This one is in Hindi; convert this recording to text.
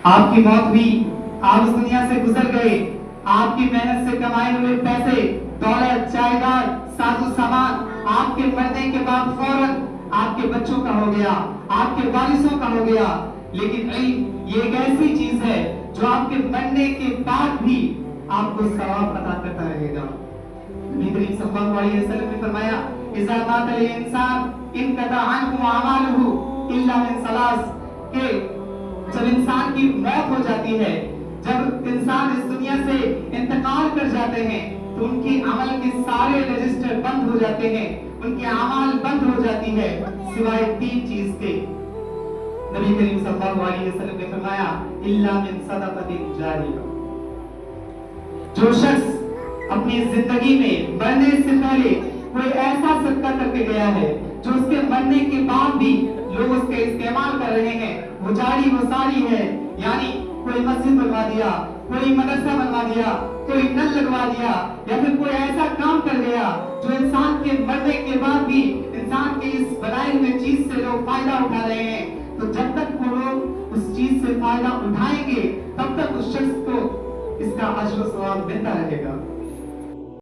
आपकी मौत हुई, आप इस दुनिया से गुजर गए, आपकी मेहनत से कमाए हुए पैसे, दौलत, जायदाद, साजो सामान आपके मरने के बाद फौरन आपके बच्चों का हो गया, आपके वारिसों का हो गया। लेकिन इल्म ये एक ऐसी चीज है जो आपके मरने के बाद भी आपको सवाब अता करता रहेगा। नबी करीम सल्लल्लाहु अलैहि वसल्लम ने फरमाया, इज़ा मातल इंसान इनकता अन्हु अमालुहु इल्ला मिन सलास, के जब इंसान की मौत हो जाती है, जब इंसान इस दुनिया से इंतकाल कर जाते हैं, तो उनके अमल के सारे रजिस्टर बंद हो जाते हैं, उनके अमाल बंद हो जाती है, सिवाय 3 चीज के। नबी करीम सल्लल्लाहु अलैहि वसल्लम ने फरमाया, इल्ला मिन सदक़तिन जारिया। जो शख्स अपनी जिंदगी में मरने से पहले कोई ऐसा सदका करके गया है जो उसके मरने के बाद भी लोग उसका इस्तेमाल कर रहे हैं, वो जारी वो सारी है, यानी कोई मस्जिद बनवा दिया, कोई मदरसा बनवा दिया, कोई नल लगवा दिया, या फिर कोई ऐसा काम कर गया जो इंसान के मरने के बाद भी इंसान के इस बनाए हुए चीज से लोग फायदा उठा रहे हैं, तो जब तक वो लोग उस चीज से फायदा उठाएंगे तब तक उस शख्स को इसका अजर सवाब मिलता रहेगा।